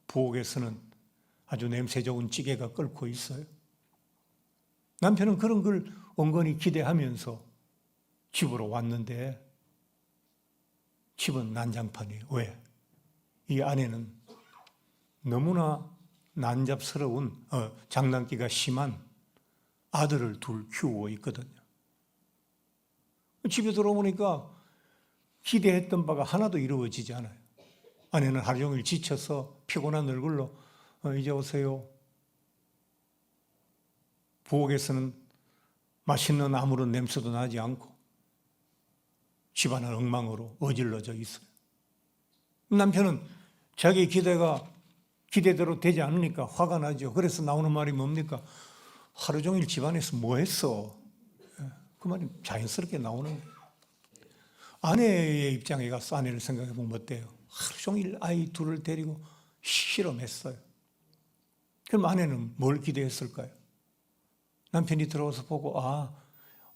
부엌에서는 아주 냄새 좋은 찌개가 끓고 있어요. 남편은 그런 걸 은근히 기대하면서 집으로 왔는데 집은 난장판이에요. 왜? 이 아내는 너무나 난잡스러운 장난기가 심한 아들을 둘 키우고 있거든요. 집에 들어오니까 기대했던 바가 하나도 이루어지지 않아요. 아내는 하루 종일 지쳐서 피곤한 얼굴로 이제 오세요. 부엌에서는 맛있는 아무런 냄새도 나지 않고 집안은 엉망으로 어질러져 있어요. 남편은 자기 기대가 기대대로 되지 않으니까 화가 나죠. 그래서 나오는 말이 뭡니까? 하루 종일 집안에서 뭐 했어? 그 말이 자연스럽게 나오는 거예요. 아내의 입장에 가서 아내를 생각해 보면 어때요? 하루 종일 아이 둘을 데리고 실험했어요. 그럼 아내는 뭘 기대했을까요? 남편이 들어와서 보고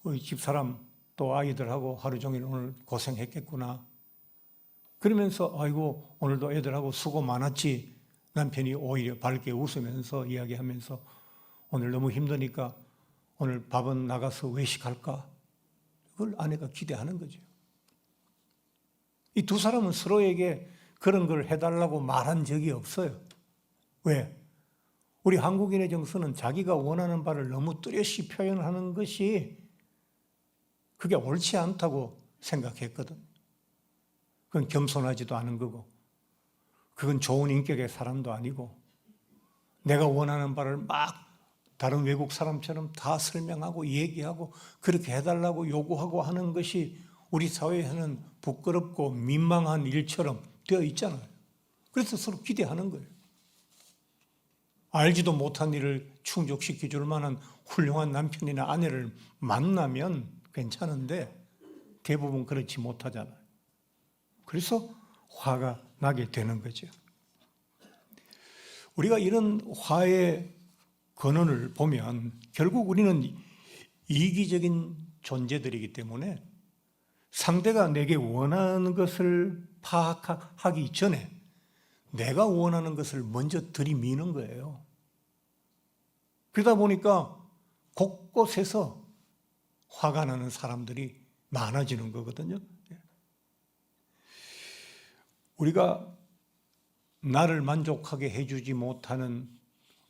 우리 집사람 또 아이들하고 하루 종일 오늘 고생했겠구나. 그러면서 아이고 오늘도 애들하고 수고 많았지. 남편이 오히려 밝게 웃으면서 이야기하면서 오늘 너무 힘드니까 오늘 밥은 나가서 외식할까? 그걸 아내가 기대하는 거죠. 이 두 사람은 서로에게 그런 걸 해달라고 말한 적이 없어요. 왜? 우리 한국인의 정서는 자기가 원하는 바를 너무 뚜렷이 표현하는 것이 그게 옳지 않다고 생각했거든. 그건 겸손하지도 않은 거고 그건 좋은 인격의 사람도 아니고 내가 원하는 바를 막 다른 외국 사람처럼 다 설명하고 얘기하고 그렇게 해달라고 요구하고 하는 것이 우리 사회에는 부끄럽고 민망한 일처럼 되어 있잖아요. 그래서 서로 기대하는 거예요. 알지도 못한 일을 충족시켜 줄 만한 훌륭한 남편이나 아내를 만나면 괜찮은데 대부분 그렇지 못하잖아요. 그래서 화가 나게 되는 거죠. 우리가 이런 화의 근원을 보면 결국 우리는 이기적인 존재들이기 때문에 상대가 내게 원하는 것을 파악하기 전에 내가 원하는 것을 먼저 들이미는 거예요. 그러다 보니까 곳곳에서 화가 나는 사람들이 많아지는 거거든요. 우리가 나를 만족하게 해주지 못하는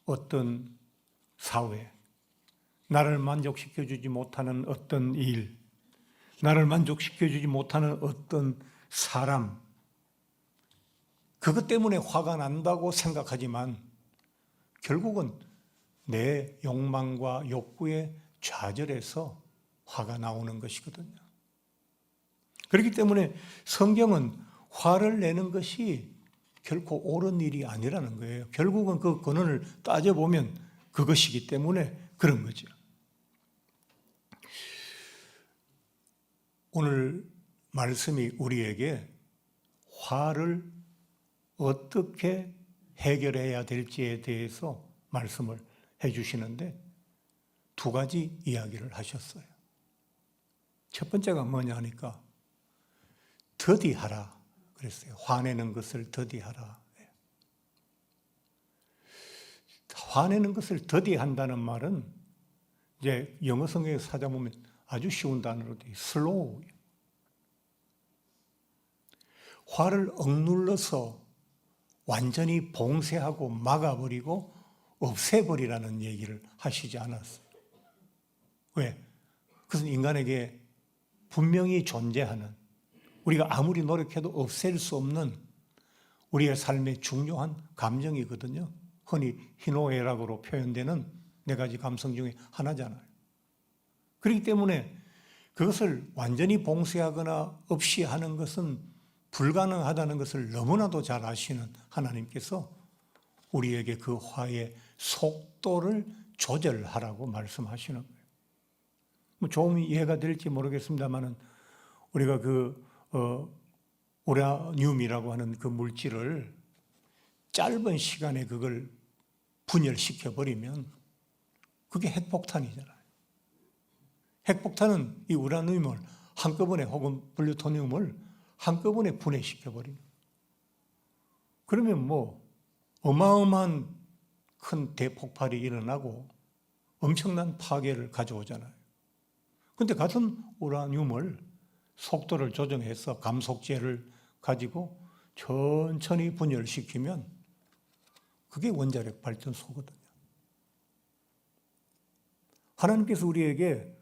어떤 사회, 나를 만족시켜주지 못하는 어떤 일, 나를 만족시켜주지 못하는 어떤 사람, 그것 때문에 화가 난다고 생각하지만 결국은 내 욕망과 욕구에 좌절해서 화가 나오는 것이거든요. 그렇기 때문에 성경은 화를 내는 것이 결코 옳은 일이 아니라는 거예요. 결국은 그 근원을 따져보면 그것이기 때문에 그런 거죠. 오늘 말씀이 우리에게 화를 어떻게 해결해야 될지에 대해서 말씀을 해주시는데 두 가지 이야기를 하셨어요. 첫 번째가 뭐냐 하니까 더디하라 그랬어요. 화내는 것을 더디하라. 화내는 것을 더디한다는 말은 이제 영어 성경에서 찾아보면 아주 쉬운 단어로 돼 slow. 화를 억눌러서 완전히 봉쇄하고 막아버리고 없애버리라는 얘기를 하시지 않았어요. 왜? 그것은 인간에게 분명히 존재하는 우리가 아무리 노력해도 없앨 수 없는 우리의 삶의 중요한 감정이거든요. 흔히 희노애락으로 표현되는 네 가지 감성 중에 하나잖아요. 그렇기 때문에 그것을 완전히 봉쇄하거나 없이 하는 것은 불가능하다는 것을 너무나도 잘 아시는 하나님께서 우리에게 그 화의 속도를 조절하라고 말씀하시는 거예요. 뭐 좀 이해가 될지 모르겠습니다만은 우리가 우라늄이라고 하는 그 물질을 짧은 시간에 그걸 분열시켜 버리면 그게 핵폭탄이잖아요. 핵폭탄은 이 우라늄을 한꺼번에 혹은 플루토늄을 한꺼번에 분해시켜 버리는. 그러면 뭐 어마어마한 큰 대폭발이 일어나고 엄청난 파괴를 가져오잖아요. 그런데 같은 우라늄을 속도를 조정해서 감속제를 가지고 천천히 분열시키면 그게 원자력 발전소거든요. 하나님께서 우리에게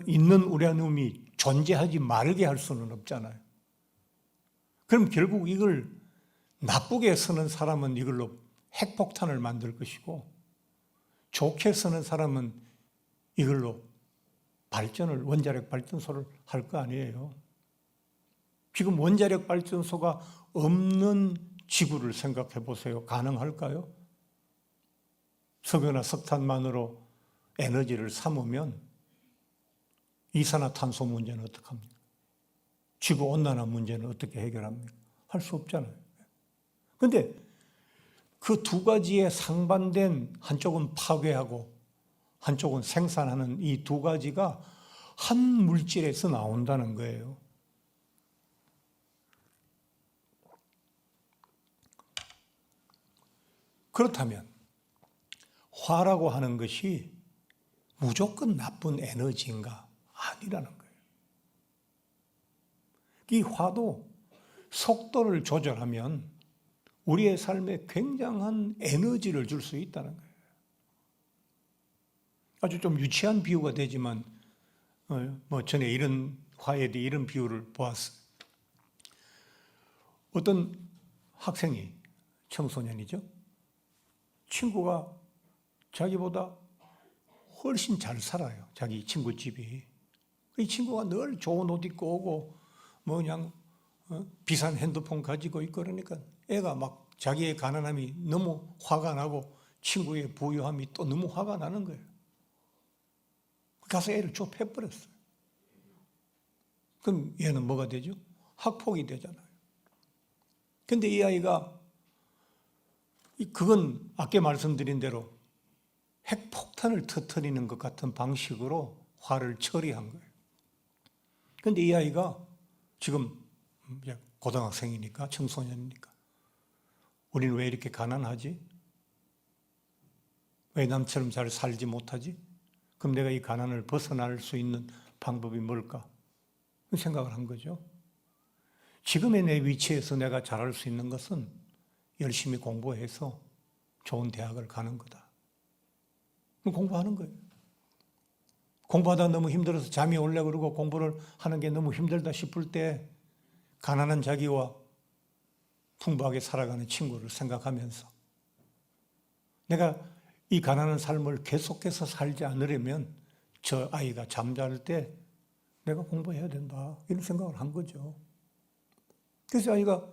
있는 우라늄이 존재하지 말게 할 수는 없잖아요. 그럼 결국 이걸 나쁘게 쓰는 사람은 이걸로 핵폭탄을 만들 것이고, 좋게 쓰는 사람은 이걸로 원자력 발전소를 할 거 아니에요. 지금 원자력 발전소가 없는 지구를 생각해 보세요. 가능할까요? 석유나 석탄만으로 에너지를 삼으면 이산화탄소 문제는 어떻게 합니까? 지구온난화 문제는 어떻게 해결합니까? 할 수 없잖아요. 그런데 그 두 가지에 상반된, 한쪽은 파괴하고 한쪽은 생산하는 이 두 가지가 한 물질에서 나온다는 거예요. 그렇다면 화라고 하는 것이 무조건 나쁜 에너지인가? 아니라는 거예요. 이 화도 속도를 조절하면 우리의 삶에 굉장한 에너지를 줄 수 있다는 거예요. 아주 좀 유치한 비유가 되지만 전에 이런 화에 대해 이런 비유를 보았어요. 어떤 학생이, 청소년이죠. 친구가 자기보다 훨씬 잘 살아요. 자기 친구 집이. 이 친구가 늘 좋은 옷 입고 오고 그냥 비싼 핸드폰 가지고 있고 그러니까 애가 막 자기의 가난함이 너무 화가 나고 친구의 부유함이 또 너무 화가 나는 거예요. 가서 애를 좁혀버렸어요. 그럼 얘는 뭐가 되죠? 학폭이 되잖아요. 근데 이 아이가 그건 아까 말씀드린 대로 핵폭탄을 터뜨리는 것 같은 방식으로 화를 처리한 거예요. 그런데 이 아이가 지금 고등학생이니까, 청소년이니까, 우리는 왜 이렇게 가난하지? 왜 남처럼 잘 살지 못하지? 그럼 내가 이 가난을 벗어날 수 있는 방법이 뭘까? 생각을 한 거죠. 지금의 내 위치에서 내가 잘할 수 있는 것은 열심히 공부해서 좋은 대학을 가는 거다. 공부하는 거예요. 공부하다 너무 힘들어서 잠이 올래 그러고 공부를 하는 게 너무 힘들다 싶을 때 가난한 자기와 풍부하게 살아가는 친구를 생각하면서 내가 이 가난한 삶을 계속해서 살지 않으려면 저 아이가 잠잘 때 내가 공부해야 된다. 이런 생각을 한 거죠. 그래서 아이가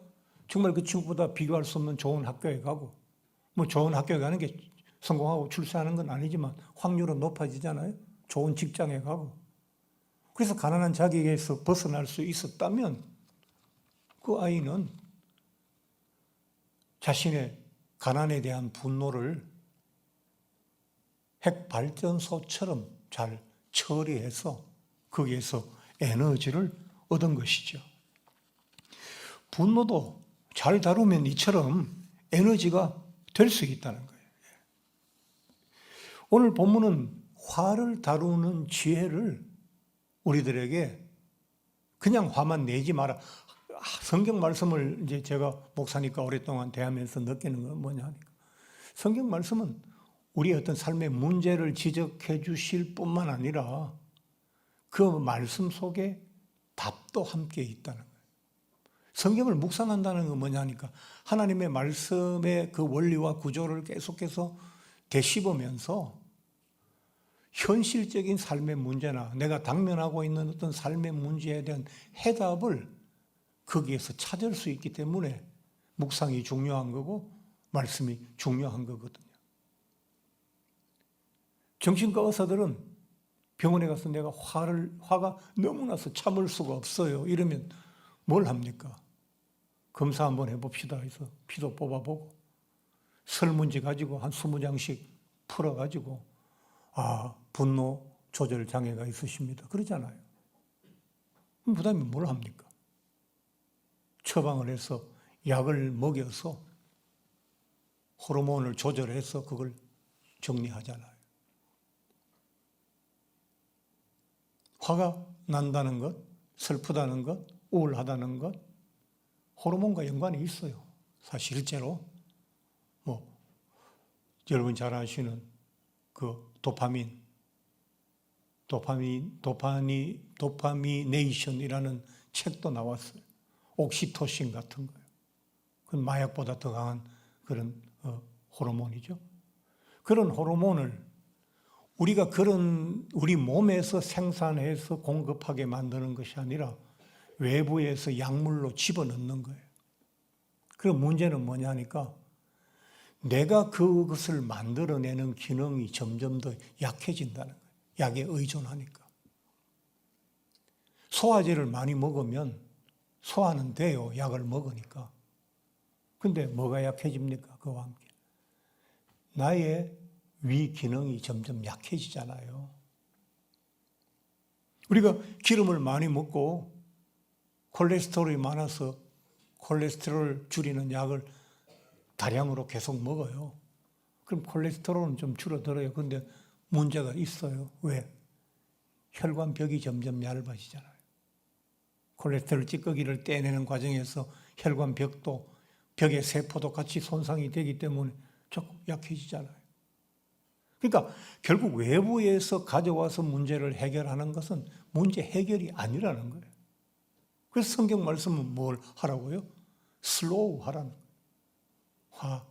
정말 그 친구보다 비교할 수 없는 좋은 학교에 가고, 좋은 학교에 가는 게 성공하고 출세하는 건 아니지만 확률은 높아지잖아요. 좋은 직장에 가고. 그래서 가난한 자기에게서 벗어날 수 있었다면 그 아이는 자신의 가난에 대한 분노를 핵발전소처럼 잘 처리해서 거기에서 에너지를 얻은 것이죠. 분노도 잘 다루면 이처럼 에너지가 될 수 있다는 거예요. 오늘 본문은 화를 다루는 지혜를 우리들에게 그냥 화만 내지 마라. 성경 말씀을 이제 제가 목사니까 오랫동안 대하면서 느끼는 건 뭐냐 하니까 성경 말씀은 우리의 어떤 삶의 문제를 지적해 주실 뿐만 아니라 그 말씀 속에 답도 함께 있다는 거예요. 성경을 묵상한다는 건 뭐냐 하니까 하나님의 말씀의 그 원리와 구조를 계속해서 되씹으면서 현실적인 삶의 문제나 내가 당면하고 있는 어떤 삶의 문제에 대한 해답을 거기에서 찾을 수 있기 때문에 묵상이 중요한 거고 말씀이 중요한 거거든요. 정신과 의사들은 병원에 가서 내가 화가 너무 나서 참을 수가 없어요. 이러면 뭘 합니까? 검사 한번 해봅시다 해서 피도 뽑아보고 설문지 가지고 한 20장씩 풀어가지고 분노 조절 장애가 있으십니다. 그러잖아요. 그럼 그 다음에 뭘 합니까? 처방을 해서 약을 먹여서 호르몬을 조절해서 그걸 정리하잖아요. 화가 난다는 것, 슬프다는 것, 우울하다는 것, 호르몬과 연관이 있어요. 사실 실제로 여러분 잘 아시는 그 도파미네이션이라는 책도 나왔어요. 옥시토신 같은 거예요. 그건 마약보다 더 강한 그런 호르몬이죠. 그런 호르몬을 우리가 우리 몸에서 생산해서 공급하게 만드는 것이 아니라 외부에서 약물로 집어넣는 거예요. 그럼 문제는 뭐냐니까 내가 그것을 만들어내는 기능이 점점 더 약해진다는 거예요. 약에 의존하니까. 소화제를 많이 먹으면 소화는 돼요. 약을 먹으니까. 근데 뭐가 약해집니까? 그와 함께. 나의 위 기능이 점점 약해지잖아요. 우리가 기름을 많이 먹고 콜레스테롤이 많아서 콜레스테롤 줄이는 약을 다량으로 계속 먹어요. 그럼 콜레스테롤은 좀 줄어들어요. 그런데 문제가 있어요. 왜? 혈관벽이 점점 얇아지잖아요. 콜레스테롤 찌꺼기를 떼내는 과정에서 혈관벽도 벽의 세포도 같이 손상이 되기 때문에 조금 약해지잖아요. 그러니까 결국 외부에서 가져와서 문제를 해결하는 것은 문제 해결이 아니라는 거예요. 그래서 성경 말씀은 뭘 하라고요? 슬로우 하라는 거예요. 화,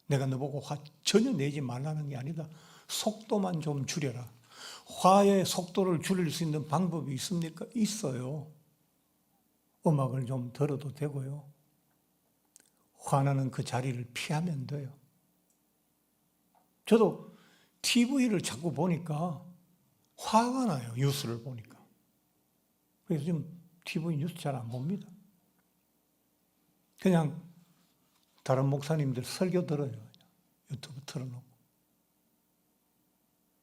내가 너보고 화 전혀 내지 말라는 게 아니다. 속도만 좀 줄여라. 화의 속도를 줄일 수 있는 방법이 있습니까? 있어요. 음악을 좀 들어도 되고요. 화나는 그 자리를 피하면 돼요. 저도 TV를 자꾸 보니까 화가 나요. 뉴스를 보니까. 그래서 지금 TV 뉴스 잘 안 봅니다. 그냥 다른 목사님들 설교 들어요. 유튜브 틀어놓고.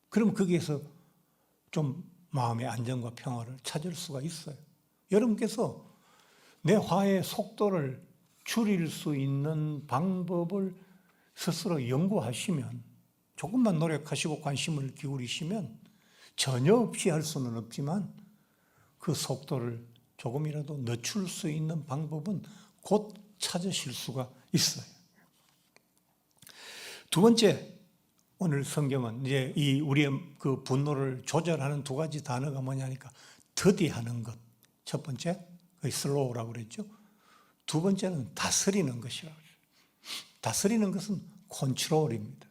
그럼 거기에서 좀 마음의 안정과 평화를 찾을 수가 있어요. 여러분께서 내 화의 속도를 줄일 수 있는 방법을 스스로 연구하시면, 조금만 노력하시고 관심을 기울이시면 전혀 없이 할 수는 없지만 그 속도를 조금이라도 늦출 수 있는 방법은 곧 찾으실 수가 있어요. 두 번째, 오늘 성경은 이제 이 우리의 그 분노를 조절하는 두 가지 단어가 뭐냐니까 더디하는 것. 첫 번째, 그 슬로우라고 그랬죠. 두 번째는 다스리는 것이라고 그래요. 다스리는 것은 컨트롤입니다.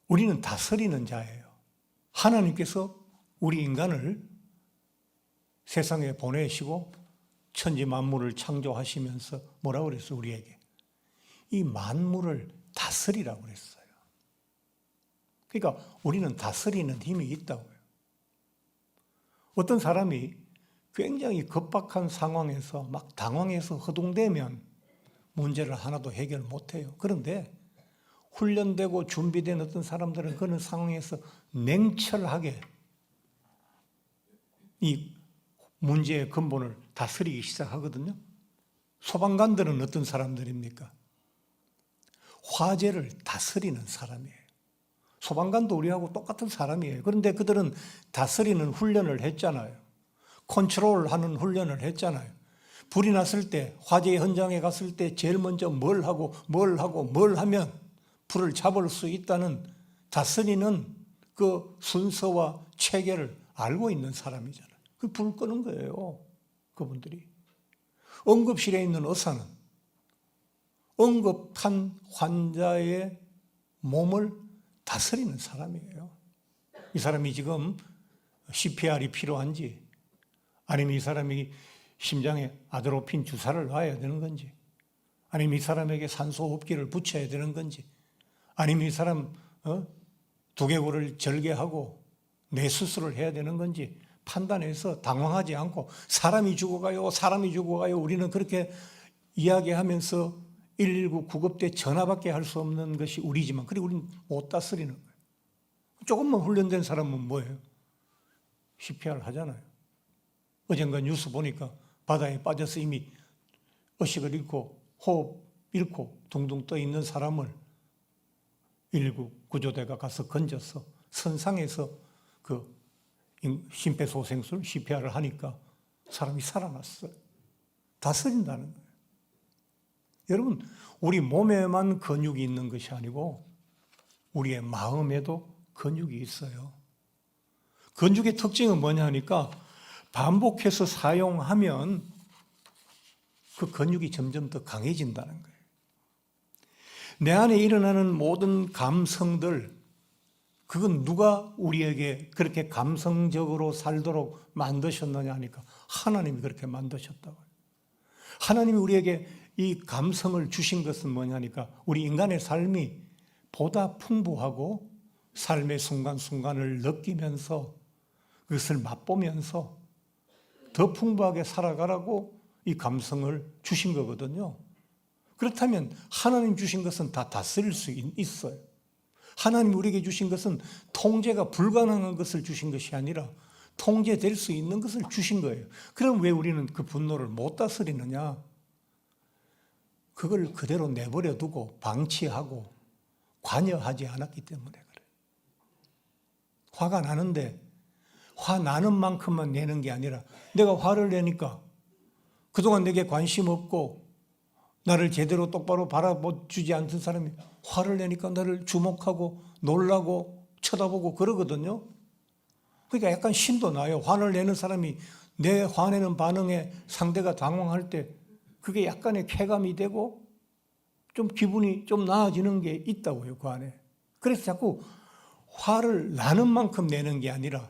우리는 다스리는 자예요. 하나님께서 우리 인간을 세상에 보내시고 천지 만물을 창조하시면서 뭐라고 그랬어요? 우리에게 이 만물을 다스리라고 그랬어요. 그러니까 우리는 다스리는 힘이 있다고요. 어떤 사람이 굉장히 급박한 상황에서 막 당황해서 허둥대면 문제를 하나도 해결 못해요. 그런데 훈련되고 준비된 어떤 사람들은 그런 상황에서 냉철하게 이 문제의 근본을 다스리기 시작하거든요. 소방관들은 어떤 사람들입니까? 화재를 다스리는 사람이에요. 소방관도 우리하고 똑같은 사람이에요. 그런데 그들은 다스리는 훈련을 했잖아요. 컨트롤하는 훈련을 했잖아요. 불이 났을 때, 화재 현장에 갔을 때 제일 먼저 뭘 하면 불을 잡을 수 있다는 다스리는 그 순서와 체계를 알고 있는 사람이잖아요. 그 불 끄는 거예요. 그분들이. 응급실에 있는 의사는 응급한 환자의 몸을 다스리는 사람이에요. 이 사람이 지금 CPR이 필요한지, 아니면 이 사람이 심장에 아드로핀 주사를 놔야 되는 건지, 아니면 이 사람에게 산소호흡기를 붙여야 되는 건지, 아니면 이 사람 두개골을 절개하고 뇌수술을 해야 되는 건지 판단해서 당황하지 않고 사람이 죽어가요, 우리는 그렇게 이야기하면서 119 구급대 전화밖에 할 수 없는 것이 우리지만, 그리고 우리는 못 다스리는 거예요. 조금만 훈련된 사람은 뭐예요? CPR 하잖아요. 어젠가 뉴스 보니까 바다에 빠져서 이미 의식을 잃고 호흡이 잃고 둥둥 떠 있는 사람을 119 구조대가 가서 건져서 선상에서 그 심폐소생술 CPR을 하니까 사람이 살아났어요. 다스린다는 거예요. 여러분, 우리 몸에만 근육이 있는 것이 아니고 우리의 마음에도 근육이 있어요. 근육의 특징은 뭐냐 하니까 반복해서 사용하면 그 근육이 점점 더 강해진다는 거예요. 내 안에 일어나는 모든 감성들, 그건 누가 우리에게 그렇게 감성적으로 살도록 만드셨느냐 하니까 하나님이 그렇게 만드셨다고요. 하나님이 우리에게 이 감성을 주신 것은 뭐냐니까 우리 인간의 삶이 보다 풍부하고 삶의 순간순간을 느끼면서 그것을 맛보면서 더 풍부하게 살아가라고 이 감성을 주신 거거든요. 그렇다면 하나님 주신 것은 다 다스릴 수 있어요. 하나님 우리에게 주신 것은 통제가 불가능한 것을 주신 것이 아니라 통제될 수 있는 것을 주신 거예요. 그럼 왜 우리는 그 분노를 못 다스리느냐? 그걸 그대로 내버려 두고 방치하고 관여하지 않았기 때문에 그래요. 화가 나는데 화 나는 만큼만 내는 게 아니라 내가 화를 내니까 그동안 내게 관심 없고 나를 제대로 똑바로 바라보지 않던 사람이 화를 내니까 나를 주목하고 놀라고 쳐다보고 그러거든요. 그러니까 약간 신도 나요. 화를 내는 사람이 내 화내는 반응에 상대가 당황할 때 그게 약간의 쾌감이 되고 좀 기분이 좀 나아지는 게 있다고요, 그 안에. 그래서 자꾸 화를 나는 만큼 내는 게 아니라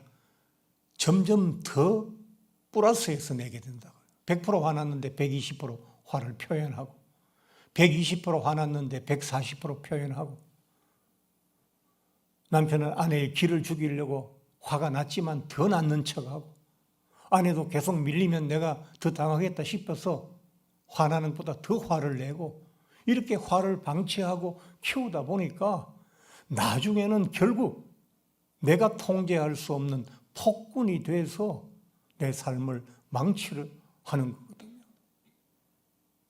점점 더 플러스해서 내게 된다고요. 100% 화났는데 120% 화를 표현하고 120% 화났는데 140% 표현하고 남편은 아내의 기를 죽이려고 화가 났지만 더 났는 척하고 아내도 계속 밀리면 내가 더 당하겠다 싶어서 화나는 것보다 더 화를 내고 이렇게 화를 방치하고 키우다 보니까 나중에는 결국 내가 통제할 수 없는 폭군이 돼서 내 삶을 망치를 하는 거거든요.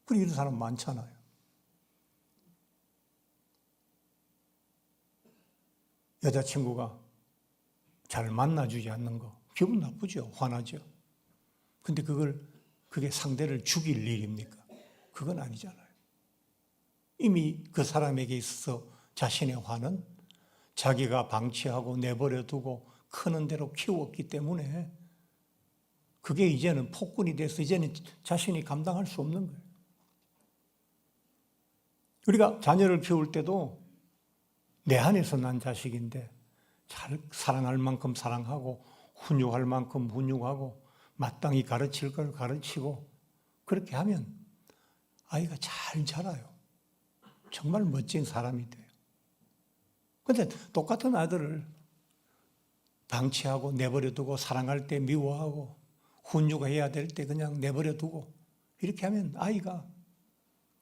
그리고 이런 사람 많잖아요. 여자친구가 잘 만나주지 않는 거 기분 나쁘죠. 화나죠. 근데 그게 상대를 죽일 일입니까? 그건 아니잖아요. 이미 그 사람에게 있어서 자신의 화는 자기가 방치하고 내버려 두고 크는 대로 키웠기 때문에 그게 이제는 폭군이 돼서 이제는 자신이 감당할 수 없는 거예요. 우리가 자녀를 키울 때도 내 안에서 난 자식인데 잘 사랑할 만큼 사랑하고 훈육할 만큼 훈육하고 마땅히 가르칠 걸 가르치고 그렇게 하면 아이가 잘 자라요. 정말 멋진 사람이 돼요. 그런데 똑같은 아들을 방치하고 내버려두고 사랑할 때 미워하고 훈육해야 될 때 그냥 내버려두고 이렇게 하면 아이가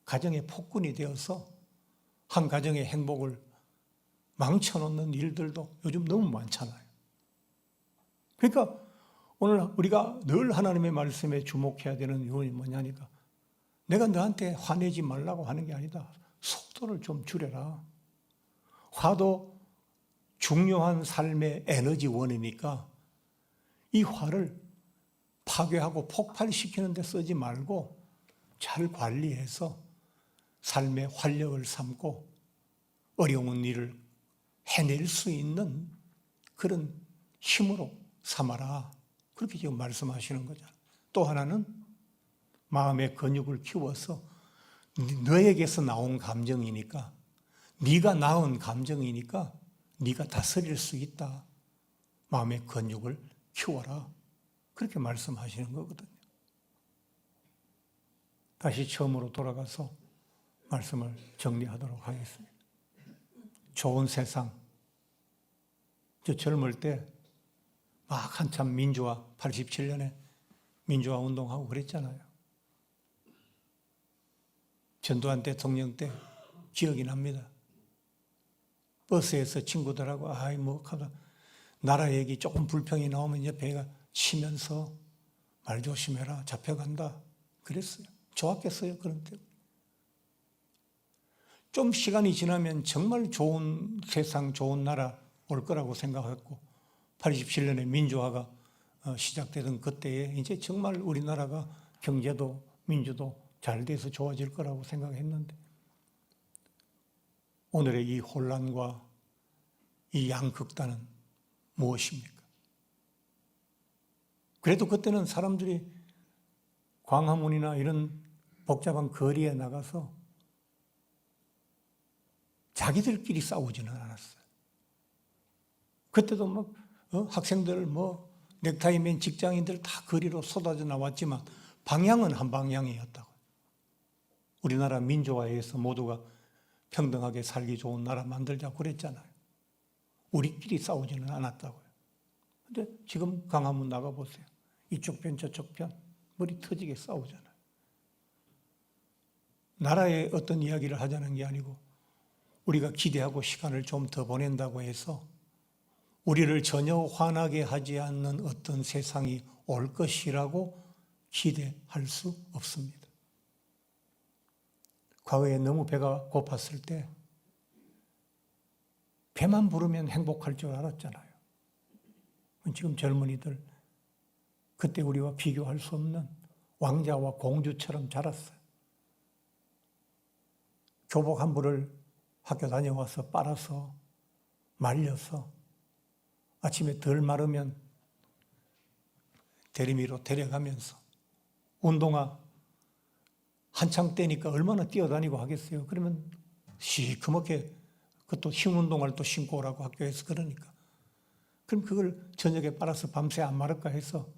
가정의 폭군이 되어서 한 가정의 행복을 망쳐놓는 일들도 요즘 너무 많잖아요. 그러니까 오늘 우리가 늘 하나님의 말씀에 주목해야 되는 이유는 뭐냐니까 내가 너한테 화내지 말라고 하는 게 아니다. 속도를 좀 줄여라. 화도 중요한 삶의 에너지원이니까 이 화를 파괴하고 폭발시키는 데 쓰지 말고 잘 관리해서 삶의 활력을 삼고 어려운 일을 해낼 수 있는 그런 힘으로 삼아라. 그렇게 지금 말씀하시는 거죠. 또 하나는 마음의 근육을 키워서 너에게서 나온 감정이니까 네가 낳은 감정이니까 네가 다스릴 수 있다. 마음의 근육을 키워라. 그렇게 말씀하시는 거거든요. 다시 처음으로 돌아가서 말씀을 정리하도록 하겠습니다. 좋은 세상. 저 젊을 때 막 한참 민주화 87년에 민주화 운동하고 그랬잖아요. 전두환 대통령 때 기억이 납니다. 버스에서 친구들하고 하다 나라 얘기 조금 불평이 나오면 옆에가 치면서 말 조심해라 잡혀간다 그랬어요. 좋았겠어요 그런 때. 좀 시간이 지나면 정말 좋은 세상, 좋은 나라 올 거라고 생각했고 87년에 민주화가 시작되던 그때에 이제 정말 우리나라가 경제도 민주도 잘 돼서 좋아질 거라고 생각했는데 오늘의 이 혼란과 이 양극단은 무엇입니까? 그래도 그때는 사람들이 광화문이나 이런 복잡한 거리에 나가서 자기들끼리 싸우지는 않았어요. 그때도 막 학생들 넥타이 맨 직장인들 다 거리로 쏟아져 나왔지만 방향은 한 방향이었다고. 우리나라 민주화에서 모두가 평등하게 살기 좋은 나라 만들자고 그랬잖아요. 우리끼리 싸우지는 않았다고요. 근데 지금 광화문 나가보세요. 이쪽 편 저쪽 편 머리 터지게 싸우잖아요. 나라의 어떤 이야기를 하자는 게 아니고 우리가 기대하고 시간을 좀 더 보낸다고 해서 우리를 전혀 화나게 하지 않는 어떤 세상이 올 것이라고 기대할 수 없습니다. 과거에 너무 배가 고팠을 때 배만 부르면 행복할 줄 알았잖아요. 지금 젊은이들 그때 우리와 비교할 수 없는 왕자와 공주처럼 자랐어요. 교복 한 벌을 학교 다녀와서 빨아서 말려서 아침에 덜 마르면 대리미로 데려가면서 운동화 한창 때니까 얼마나 뛰어다니고 하겠어요. 그러면 시커멓게 그것도 흰 운동화를 또 신고 오라고 학교에서 그러니까. 그럼 그걸 저녁에 빨아서 밤새 안 마를까 해서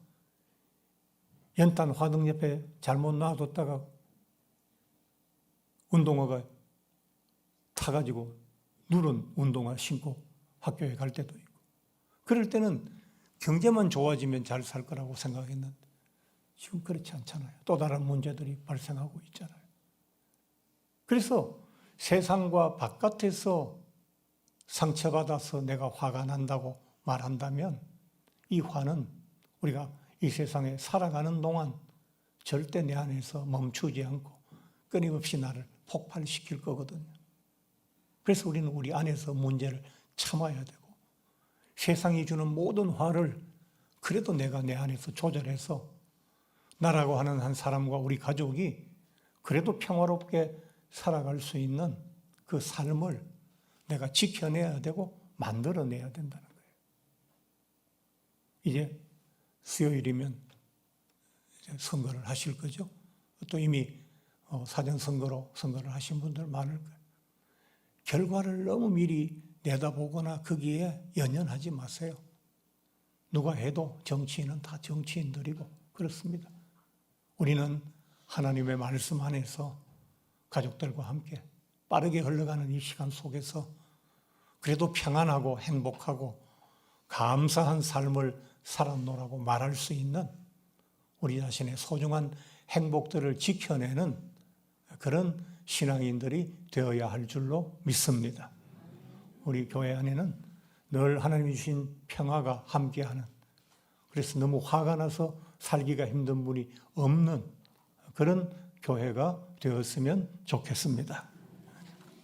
연탄 화등 옆에 잘못 놔뒀다가 운동화가 타가지고 누런 운동화 신고 학교에 갈 때도 있고. 그럴 때는 경제만 좋아지면 잘 살 거라고 생각했는데 지금 그렇지 않잖아요. 또 다른 문제들이 발생하고 있잖아요. 그래서 세상과 바깥에서 상처받아서 내가 화가 난다고 말한다면 이 화는 우리가 이 세상에 살아가는 동안 절대 내 안에서 멈추지 않고 끊임없이 나를 폭발시킬 거거든요. 그래서 우리는 우리 안에서 문제를 참아야 되고 세상이 주는 모든 화를 그래도 내가 내 안에서 조절해서 나라고 하는 한 사람과 우리 가족이 그래도 평화롭게 살아갈 수 있는 그 삶을 내가 지켜내야 되고 만들어내야 된다는 거예요. 이제 수요일이면 이제 선거를 하실 거죠. 또 이미 사전 선거로 선거를 하신 분들 많을 거예요. 결과를 너무 미리 내다보거나 거기에 연연하지 마세요. 누가 해도 정치인은 다 정치인들이고 그렇습니다. 우리는 하나님의 말씀 안에서 가족들과 함께 빠르게 흘러가는 이 시간 속에서 그래도 평안하고 행복하고 감사한 삶을 살았노라고 말할 수 있는 우리 자신의 소중한 행복들을 지켜내는 그런 신앙인들이 되어야 할 줄로 믿습니다. 우리 교회 안에는 늘 하나님이 주신 평화가 함께하는, 그래서 너무 화가 나서 살기가 힘든 분이 없는 그런 교회가 되었으면 좋겠습니다.